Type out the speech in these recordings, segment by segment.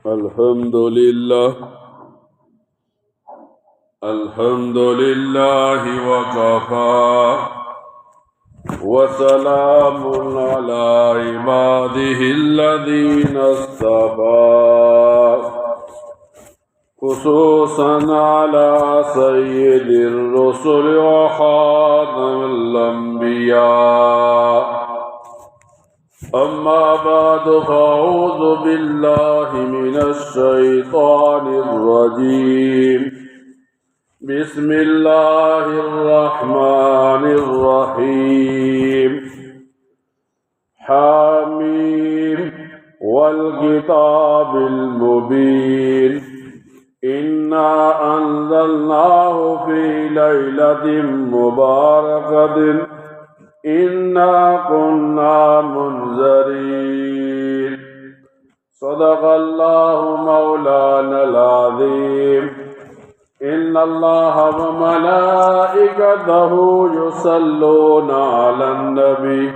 الحمد لله وكفى وسلام على عباده الذين اصطفى خصوصا على سيد الرسل وخاتم الأنبياء. أما بعد فأعوذ بالله من الشيطان الرجيم. بسم الله الرحمن الرحيم. حميم والكتاب المبين. إنا أنزلناه في ليلة مباركة إنا كنا منذرين. صدق الله مولانا العظيم. إن الله وملائكته يصلون على النبي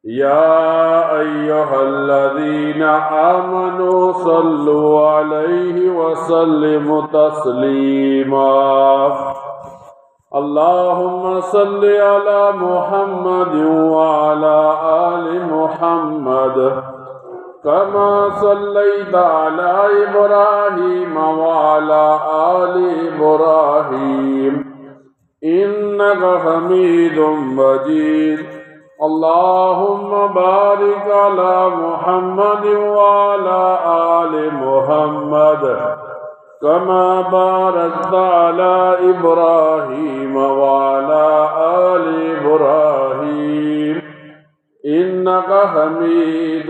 يا أيها الذين آمنوا صلوا عليه وسلموا تسليما. اللهم صل على محمد وعلى آل محمد كما صليت على إبراهيم وعلى آل إبراهيم إنك حميد مجيد. اللهم بارك على محمد وعلى آل محمد كما باركت على إبراهيم وعلى آل إبراهيم إنك حميد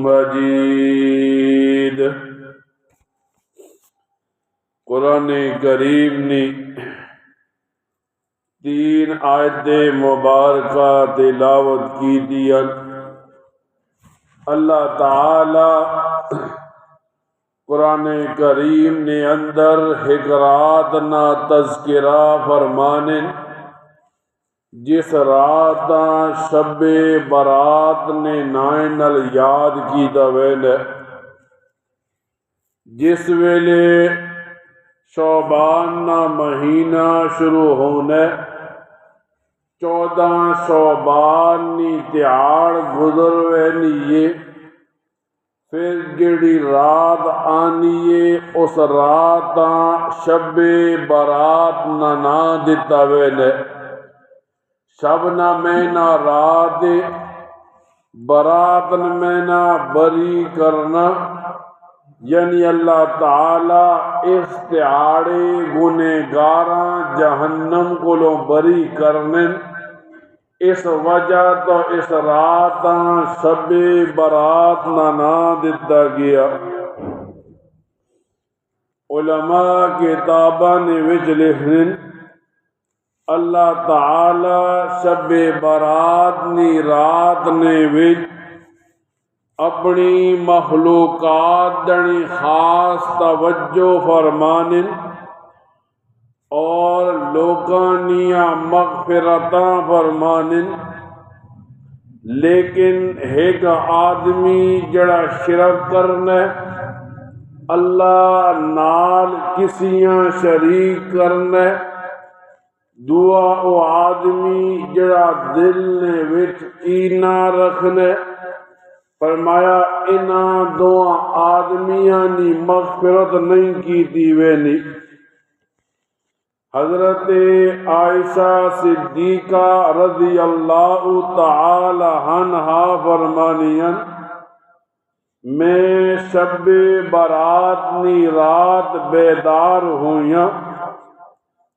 مجيد. قرآن کریم نے 3 آیت مبارکہ تلاوت کی تھی. اللہ تعالی قرآن کریم نے اندر حکرات نہ تذکرہ فرمانے جس رات شب برات نے نائنل یاد کی دویل جس ویلے شعبان نہ مہینہ شروع ہونے 14 شعبان نی تیار گزر وینیے پھر گڑی رات آنیے اس رات شب برات نہ دیتا ویلے شب نہ مینا رات برات نہ مینا بری کرنا یعنی اللہ تعالی استعارے گنہگاراں جہنم کو لو بری کرنے اس وجہ تو اس رات شب برات نہ دیتا گیا. علماء کتاباں نے وچ لکھنے اللہ تعالی شب برات نی رات نے وچ اپنی مخلوقات دنی خاص توجہ فرمانے اور لوکانیاں مغفرتاں فرمانے. لیکن ایک آدمی جڑا شرک کرنے اللہ نال کسیاں شریک کرنے دعا او آدمی جڑا دل نے وچ اینا رکھنے فرمایا انہاں دعا آدمیاں نی مغفرت نہیں کی دیوینی. حضرت عائشہ صدیقہ رضی اللہ تعالی عنہا فرمانیاں میں شب برات نی رات بیدار ہویاں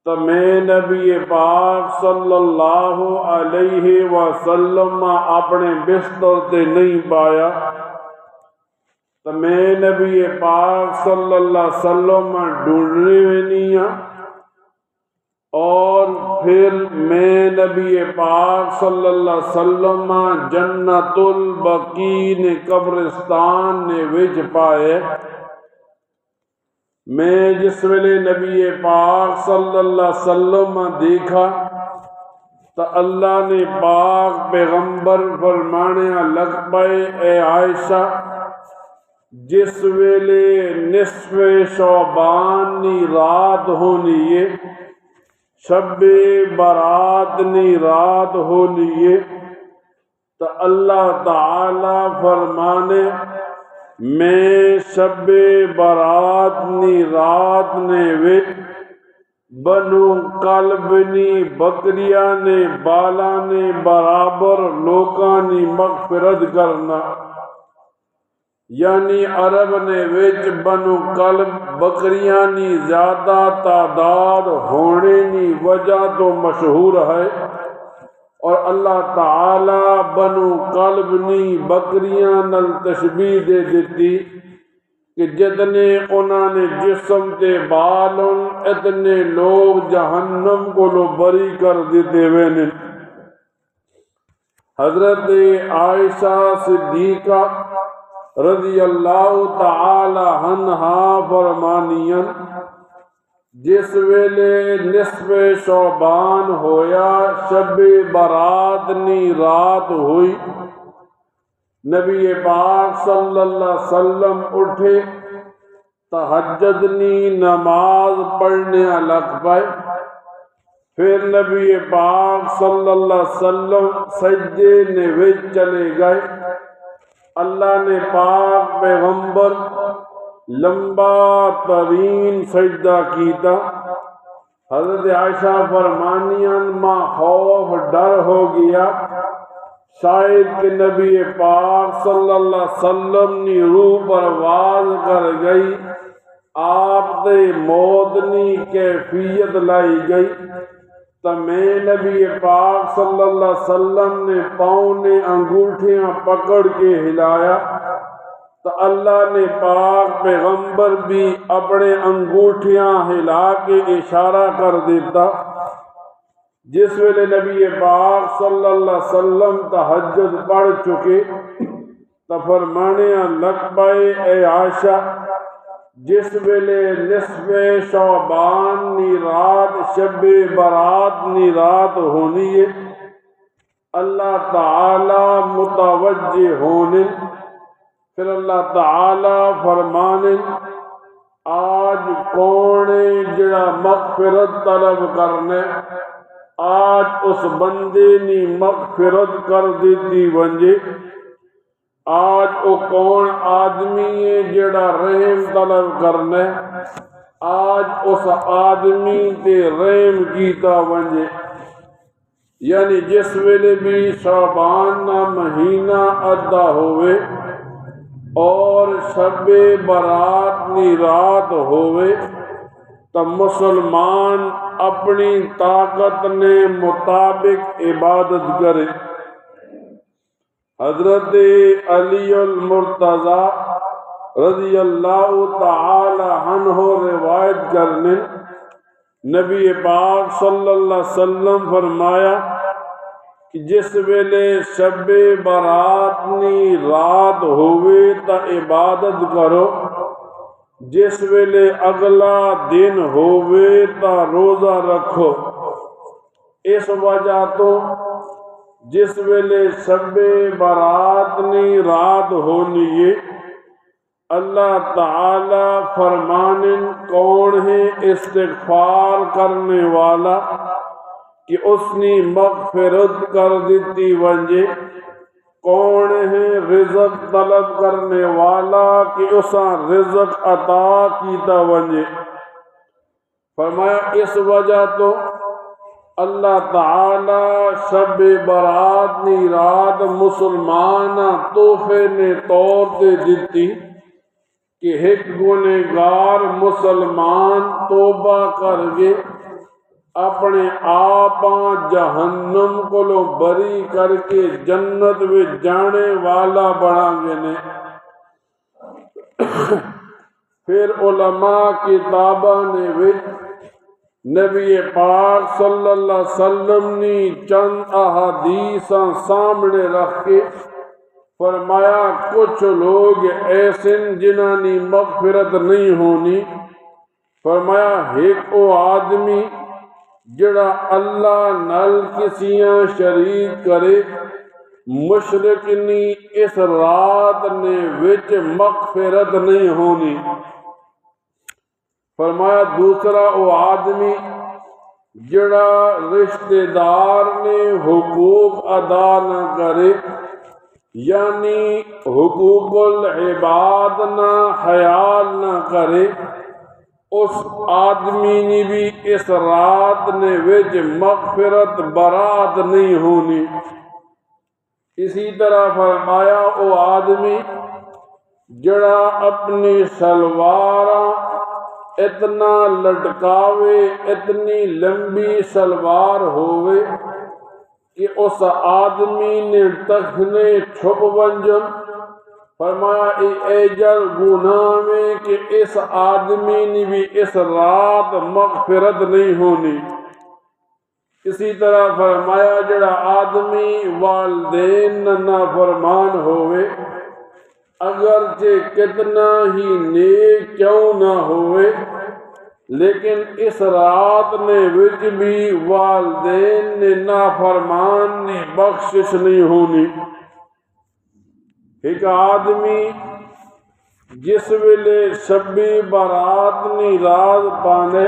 تو میں نبی پاک صلی اللہ علیہ وسلم اپنے بستر تے نہیں پایا تو میں نبی پاک صلی اللہ علیہ وسلم ڈھونڈنے وینیاں اور پھر میں نبی پاک صلی اللہ علیہ وسلم جنت البقیع نے قبرستان نے وچ پائے. میں جس ویلے نبی پاک صلی اللہ علیہ وسلم دیکھا تو اللہ نے پاک پیغمبر فرمانے لگ پائے اے عائشہ جس ویلے نصف شعبان نی رات ہونی ہے، شب برات نی رات ہونی ہے، تو اللہ تعالی فرمانے میں شب برات نی رات نے وچ بنو قلب نی بکریاں نے بالا نے برابر لوکاں نی مغفرت کرنا، یعنی عرب نے وچ بنو قلب بکریاں نی زیادہ تعداد ہونے نی وجہ تو مشہور ہے، اور اللہ تعالی بنو قلب نی بکریاں نل تشبیہ دے دیتی کہ جتنے انہوں نے جسم تے بالن اتنے لوگ جہنم کو لو بری کر دیتے ہوئے نے۔ حضرت عائشہ صدیقہ رضی اللہ تعالی عنہا فرمانیاں جس ویلے نصف شعبان ہویا، شب برات نی رات ہوئی، نبی پاک صلی اللہ علیہ وسلم اٹھے، تہجد نی نماز پڑھنے لگ پائے، پھر نبی پاک صلی اللہ علیہ وسلم سجدے نے وچ چلے گئے، اللہ نے پاک پیغمبر لمبا ترین سجدہ کیتا۔ حضرت عائشہ فرمانیاں ماں خوف ڈر ہو گیا شاید کہ نبی پاک صلی اللہ علیہ وسلم نی روح پرواز کر گئی، آپ تے موت نی کیفیت لائی گئی، تو میں نبی پاک صلی اللہ علیہ وسلم نے پاؤں نے انگوٹھیاں پکڑ کے ہلایا، تو اللہ نے پاک پیغمبر بھی اپنے انگوٹھیاں ہلا کے اشارہ کر دیتا۔ جس ویلے نبی پاک صلی اللہ علیہ وسلم تہجد پڑھ چکے تو فرمانے لگ پائے اے عائشہ جس ویلے نصف شعبان نی رات شب برات نی رات ہونی ہے، اللہ تعالی متوجہ ہونے، پھر اللہ تعالی فرمانے آج کون جڑا مغفرت طلب کرنے، آج اس بندے نی مغفرت کر دیتی ونجے، آج او کون آدمی ہے جڑا رحم طلب کرنے، آج اس آدمی تے رحم کیتا ونجے، یعنی جس ویلے بھی شعبان نا مہینہ ادا ہوئے اور شب برات نی رات ہوئے تو مسلمان اپنی طاقت نے مطابق عبادت کرے۔ حضرت علی المرتضی رضی اللہ تعالی عنہ روایت کرنے نبی پاک صلی اللہ علیہ وسلم فرمایا کہ جس ویلے شب برات نی رات ہوئے تا عبادت کرو، جس ویلے اگلا دن ہوئے تا روزہ رکھو، اس وجہ تو جس ویلے شب برات نی رات ہونی ہے، اللہ تعالی فرمانن کون ہے استغفار کرنے والا کہ اس نے مغفرت کر دیتی ونجے، کون ہے رزق طلب کرنے والا کہ اسا رزق عطا کیتا ونجے۔ فرمایا اس وجہ تو اللہ تعالی شب برات نی رات مسلمان تحفے نے طور تے دیتی کہ ایک گنہگار مسلمان توبہ کر کے اپنے آپاں جہنم کو لو بری کر کے جنت میں جانے والا بڑھا گے نے۔ پھر علماء کتابہ نے وچ نبی پاک صلی اللہ علیہ وسلم نے چند احادیثاں سامنے رکھ کے فرمایا کچھ لوگ ایسے جنہاں نی مغفرت نہیں ہونی، فرمایا ایک او آدمی جڑا اللہ نال کسیاں شریک کرے مشرق نی اس رات نے وچ مغفرت نہیں ہونی۔ فرمایا دوسرا وہ آدمی جڑا رشتہ دار نے حقوق ادا نہ کرے، یعنی حقوق العباد نہ خیال نہ کرے، اس آدمی نے بھی اس رات نے وچ مغفرت برات نہیں ہونی۔ اسی طرح فرمایا وہ آدمی جڑا اپنی سلواراں اتنا لٹکاوے، اتنی لمبی سلوار ہوئے کہ اس آدمی نے تخنے چھپ ونجن، فرمایا اے جل گناہ میں کہ اس آدمی نے بھی اس رات مغفرت نہیں ہونی۔ اسی طرح فرمایا جڑا آدمی والدین نافرمان ہوئے، اگرچہ کتنا ہی نیک کیوں نہ ہوئے، لیکن اس رات نے وچ بھی والدین نے نافرمان نے بخشش نہیں ہونی۔ ایک آدمی جس ویلے شبی برات نی رات پانے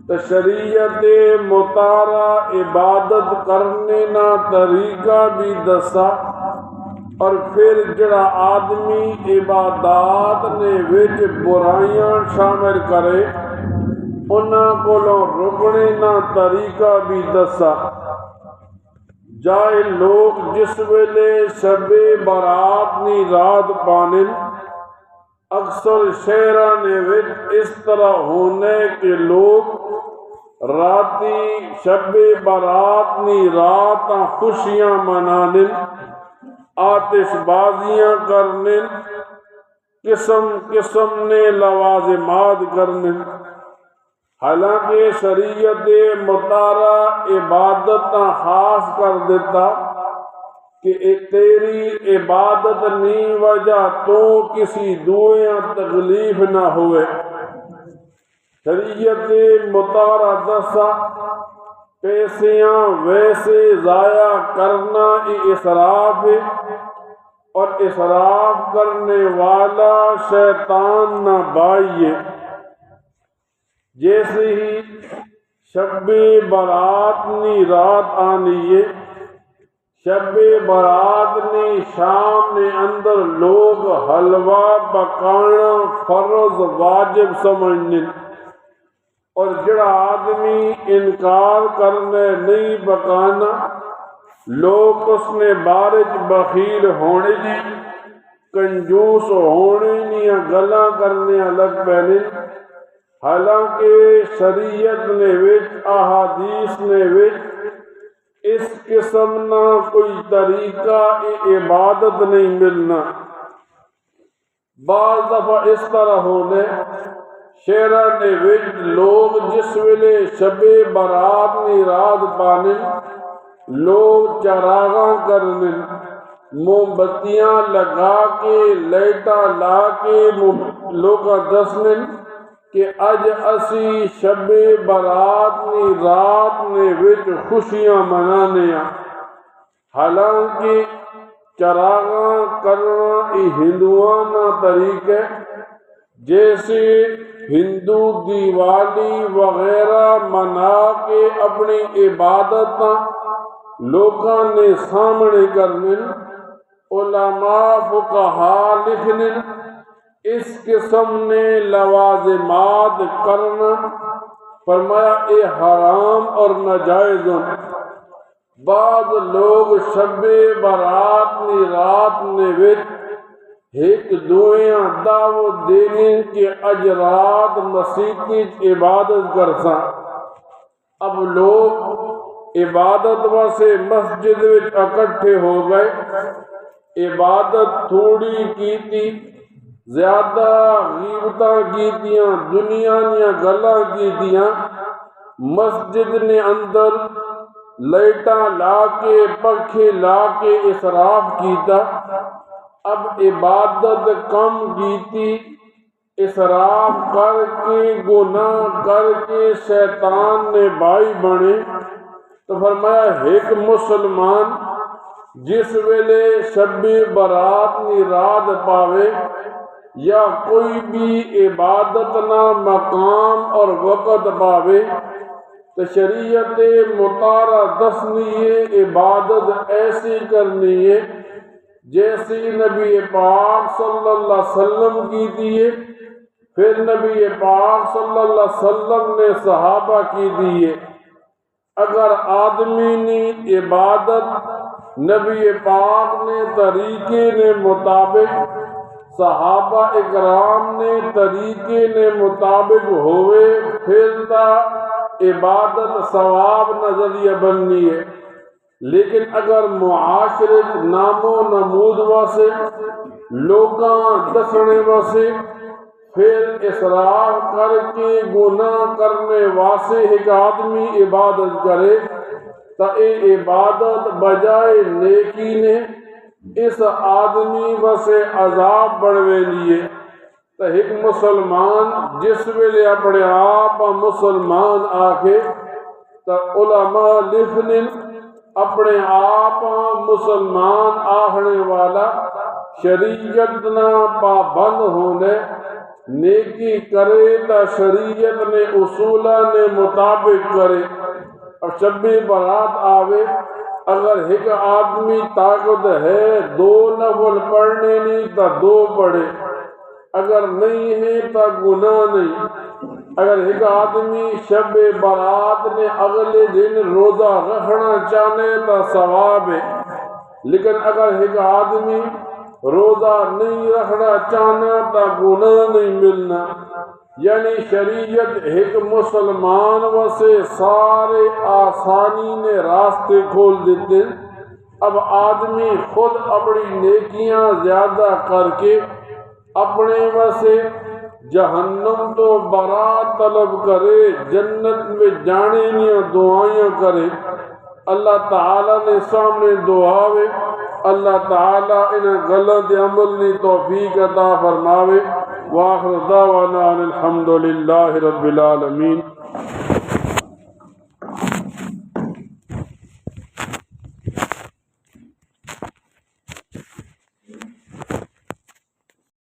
تو شریعت مطالعہ عبادت کرنے نا طریقہ بھی دسا، اور پھر جڑا آدمی عبادات نے وچ برائیاں شامل کرے انہاں کولوں رکنے نا طریقہ بھی دسا۔ جائے لوگ جس ویلے شب برات نی رات پانن، اکثر شہراں نے وچ اس طرح ہونے کہ لوگ راتی شب برات نی رات خوشیاں منانن، آتش بازیاں کرنن، قسم قسم نے لوازمات کرنن۔ حالانکہ شریعت مطالعہ عبادت خاص کر دیتا کہ تیری عبادت نی وجہ تو کسی دویاں تکلیف نہ ہوئے۔ شریعت مطالعہ دسا پیسیاں ویسے ضائع کرنا اسراف ہے، اور اسراف کرنے والا شیطان نہ بھائی ہے۔ جیسے ہی شب برات نی رات آنی ہے، شب برات نی شام نے اندر لوگ حلوہ پکانا فرض واجب سمجھنے، اور جڑا آدمی انکار کرنے نہیں پکانا لوگ اس نے بارج بخیل ہونے دی، کنجوس ہونے نیا گلا کرنے لگ پہنے۔ حالانکہ شریعت نے وچ احادیث نے وچ اس قسم نہ کوئی طریقہ عبادت نہیں ملنا۔ بعض دفعہ اس طرح ہونے شہرہ نے وچ لوگ جس ویلے شب برات نی رات پانے لوگ چراغاں کرنے، موم بتیاں لگا کے لائٹاں لا کے لوگاں دسنے کہ اج اسی شب برات نی رات نے وچ خوشیاں منانے ہیں۔ حالانکہ چراغاں کرنا ہندوؤں نا طریقے، جیسے ہندو دیوالی وغیرہ منا کے اپنی عبادت لوگاں نے سامنے کرنے، علماء فقہا لکھنے اس قسم نے لوازمات کرنا، فرمایا اے حرام اور ناجائز۔ بعض لوگ شب برات نی رات نے وچ ایک دویاں دعوت دینے کہ اج رات مسیح عبادت کرساں۔ اب لوگ عبادت واسے مسجد وچ اکٹھے ہو گئے، عبادت تھوڑی کیتی، زیادہ غیبتاں کیتیاں، دنیا نیاں گلاں کیتیاں، مسجد نے اندر لائٹاں لا کے پنکھے لا کے اسراف کیتا۔ اب عبادت کم کیتی، اسراف کر کے گناہ کر کے شیطان نے بھائی بنے، تو فرمایا ایک مسلمان جس ویلے شب برات نی رات پاوے یا کوئی بھی عبادت نہ مقام اور وقت پاوے تو شریعت مطالعہ دسنی ہے عبادت ایسی کرنی ہے جیسی نبی پاک صلی اللہ علیہ وسلم کی دیے، پھر نبی پاک صلی اللہ علیہ وسلم نے صحابہ کی دیے۔ اگر آدمی نے عبادت نبی پاک نے طریقے نے مطابق صحابہ اکرام نے طریقے نے مطابق ہوئے پھر تا عبادت ثواب نظریہ بننی ہے۔ لیکن اگر معاشرت نام و نمود واسے لوگاں دسنے واسے پھر اسراف کر کے گناہ کرنے واسے ایک آدمی عبادت کرے تو اے عبادت بجائے نیکی نے اس آدمی واسے عذاب بڑھوے لیے۔ تو ایک مسلمان جس ویلے اپنے آپ مسلمان آکے تو علماء لکھن اپنے آپ مسلمان آہنے والا شریعت نہ پابند ہونے نیکی کرے تا شریعت نے اصولہ نے مطابق کرے۔ اور شب برات آوے اگر ایک آدمی طاقت ہے 2 نفل پڑھنے نہیں تا 2 پڑھے، اگر نہیں ہے تا گناہ نہیں۔ اگر ایک آدمی شب برات نے اگلے دن روزہ رکھنا چاہنے تا ثواب ہے، لیکن اگر ایک آدمی روزہ نہیں رکھنا چاہنا تا گناہ نہیں ملنا۔ یعنی شریعت ایک مسلمان واسے سارے آسانی نے راستے کھول دیتے۔ اب آدمی خود اپنی نیکیاں زیادہ کر کے اپنے واسے جہنم تو برات طلب کرے، جنت میں جانے نیا دعائیں کرے۔ اللہ تعالیٰ نے سامنے دعاوے، اللہ تعالیٰ انہیں غلط عمل نے توفیق عطا فرماوے۔ وآخر دعوانا الحمدللہ رب العالمین۔